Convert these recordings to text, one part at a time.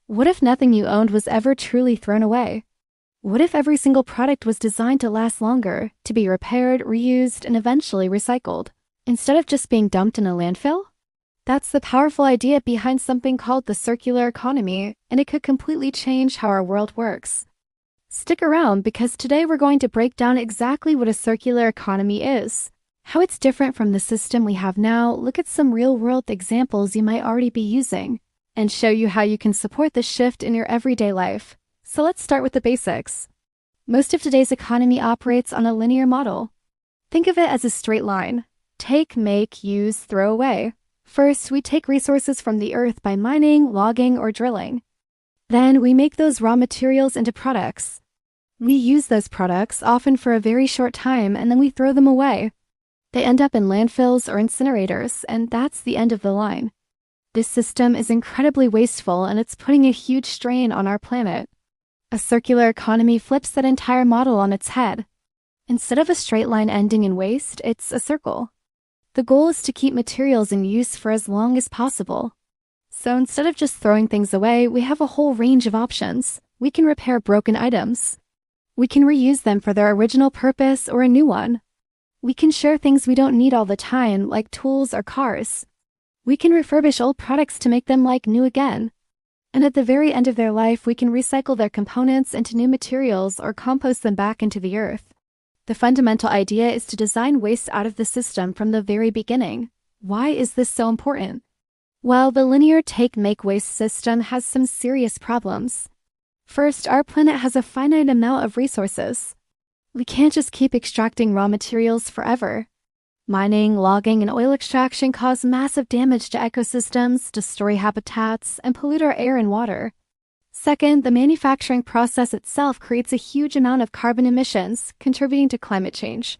What if nothing you owned was ever truly thrown away? What if every single product was designed to last longer, to be repaired, reused, and eventually recycled, instead of just being dumped in a landfill? That's the powerful idea behind something called the circular economy, and it could completely change how our world works. Stick around because today we're going to break down exactly what a circular economy is, how it's different from the system we have now, look at some real-world examples you might already be using, and show you how you can support this shift in your everyday life. So let's start with the basics. Most of today's economy operates on a linear model. Think of it as a straight line. Take, make, use, throw away. First, we take resources from the earth by mining, logging, or drilling. Then, we make those raw materials into products. We use those products, often for a very short time, and then we throw them away. They end up in landfills or incinerators, and that's the end of the line. This system is incredibly wasteful, and it's putting a huge strain on our planet. A circular economy flips that entire model on its head. Instead of a straight line ending in waste, it's a circle. The goal is to keep materials in use for as long as possible. So instead of just throwing things away, we have a whole range of options. We can repair broken items. We can reuse them for their original purpose or a new one. We can share things we don't need all the time, like tools or cars. We can refurbish old products to make them like new again. And at the very end of their life, we can recycle their components into new materials or compost them back into the earth. The fundamental idea is to design waste out of the system from the very beginning. Why is this so important? Well, the linear take-make-waste system has some serious problems. First, our planet has a finite amount of resources. We can't just keep extracting raw materials forever. Mining, logging, and oil extraction cause massive damage to ecosystems, destroy habitats, and pollute our air and water. Second, the manufacturing process itself creates a huge amount of carbon emissions, contributing to climate change.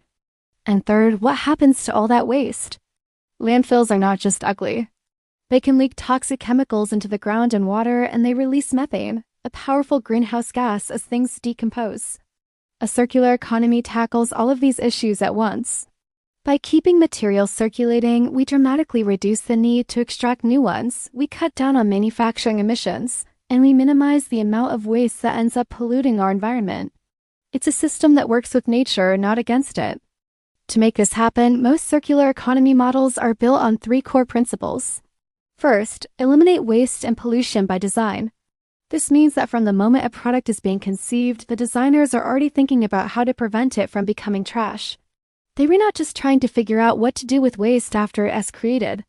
And third, what happens to all that waste? Landfills are not just ugly. They can leak toxic chemicals into the ground and water, and they release methane, a powerful greenhouse gas, as things decompose. A circular economy tackles all of these issues at once. By keeping materials circulating, we dramatically reduce the need to extract new ones, we cut down on manufacturing emissions, and we minimize the amount of waste that ends up polluting our environment. It's a system that works with nature, not against it. To make this happen, most circular economy models are built on 3 core principles. First, eliminate waste and pollution by design. This means that from the moment a product is being conceived, the designers are already thinking about how to prevent it from becoming trash. They're not just trying to figure out what to do with waste after it's created.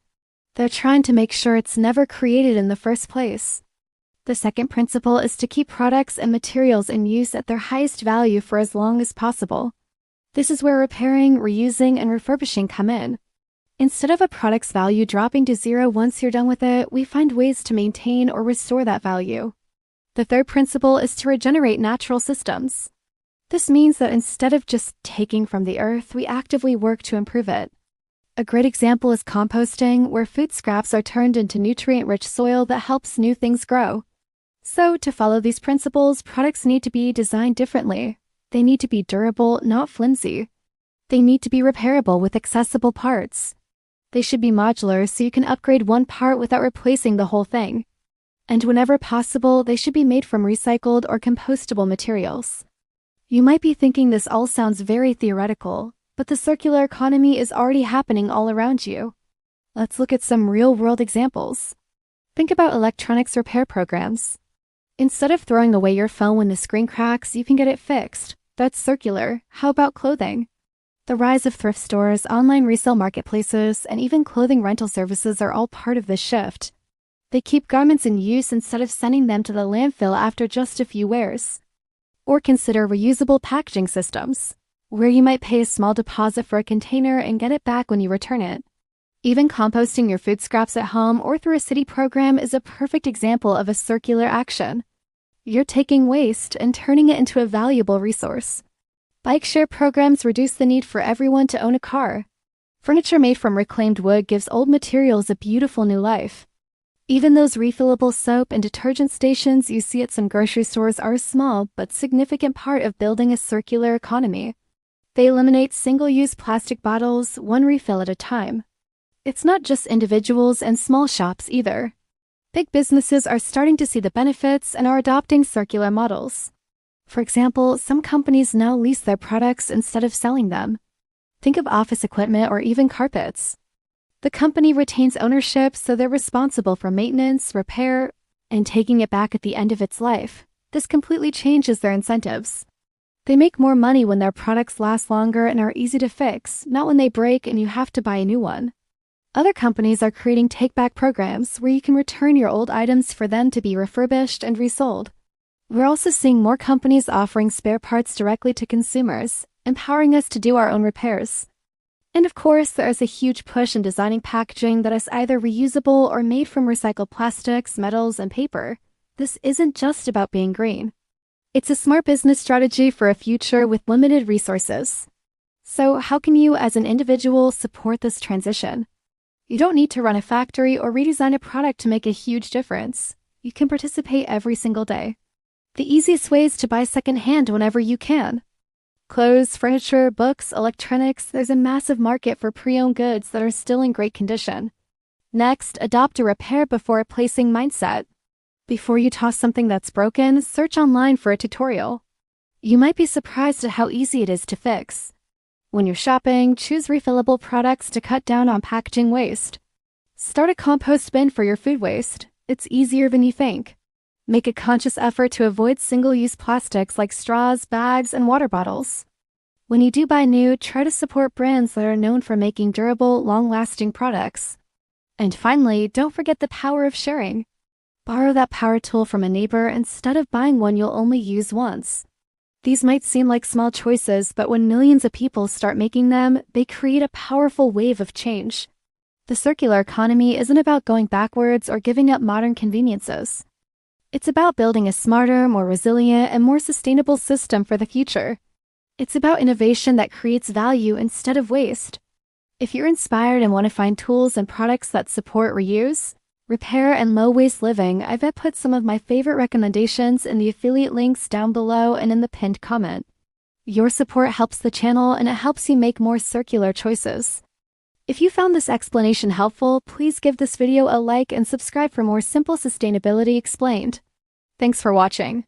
They're trying to make sure it's never created in the first place. The second principle is to keep products and materials in use at their highest value for as long as possible. This is where repairing, reusing, and refurbishing come in. Instead of a product's value dropping to zero once you're done with it, we find ways to maintain or restore that value. The third principle is to regenerate natural systems. This means that instead of just taking from the earth, we actively work to improve it. A great example is composting, where food scraps are turned into nutrient-rich soil that helps new things grow. So, to follow these principles, products need to be designed differently. They need to be durable, not flimsy. They need to be repairable with accessible parts. They should be modular so you can upgrade one part without replacing the whole thing. And whenever possible, they should be made from recycled or compostable materials. You might be thinking this all sounds very theoretical, but the circular economy is already happening all around you. Let's look at some real-world examples. Think about electronics repair programs. Instead of throwing away your phone when the screen cracks, you can get it fixed. That's circular. How about clothing? The rise of thrift stores, online resale marketplaces, and even clothing rental services are all part of this shift. They keep garments in use instead of sending them to the landfill after just a few wears. Or consider reusable packaging systems, where you might pay a small deposit for a container and get it back when you return it. Even composting your food scraps at home or through a city program is a perfect example of a circular action. You're taking waste and turning it into a valuable resource. Bike share programs reduce the need for everyone to own a car. Furniture made from reclaimed wood gives old materials a beautiful new life. Even those refillable soap and detergent stations you see at some grocery stores are a small but significant part of building a circular economy. They eliminate single-use plastic bottles, one refill at a time. It's not just individuals and small shops either. Big businesses are starting to see the benefits and are adopting circular models. For example, some companies now lease their products instead of selling them. Think of office equipment or even carpets. The company retains ownership, so they're responsible for maintenance, repair, and taking it back at the end of its life. This completely changes their incentives. They make more money when their products last longer and are easy to fix, not when they break and you have to buy a new one. Other companies are creating take-back programs where you can return your old items for them to be refurbished and resold. We're also seeing more companies offering spare parts directly to consumers, empowering us to do our own repairs. And of course, there is a huge push in designing packaging that is either reusable or made from recycled plastics, metals, and paper. This isn't just about being green. It's a smart business strategy for a future with limited resources. So how can you, as an individual, support this transition? You don't need to run a factory or redesign a product to make a huge difference. You can participate every single day. The easiest way is to buy secondhand whenever you can. Clothes, furniture, books, electronics, there's a massive market for pre-owned goods that are still in great condition. Next, adopt a repair before replacing mindset. Before you toss something that's broken, search online for a tutorial. You might be surprised at how easy it is to fix. When you're shopping, choose refillable products to cut down on packaging waste. Start a compost bin for your food waste. It's easier than you think. Make a conscious effort to avoid single-use plastics like straws, bags, and water bottles. When you do buy new, try to support brands that are known for making durable, long-lasting products. And finally, don't forget the power of sharing. Borrow that power tool from a neighbor instead of buying one you'll only use once. These might seem like small choices, but when millions of people start making them, they create a powerful wave of change. The circular economy isn't about going backwards or giving up modern conveniences. It's about building a smarter, more resilient, and more sustainable system for the future. It's about innovation that creates value instead of waste. If you're inspired and want to find tools and products that support reuse, repair, and low-waste living, I've put some of my favorite recommendations in the affiliate links down below and in the pinned comment. Your support helps the channel and it helps you make more circular choices. If you found this explanation helpful, please give this video a like and subscribe for more simple sustainability explained. Thanks for watching.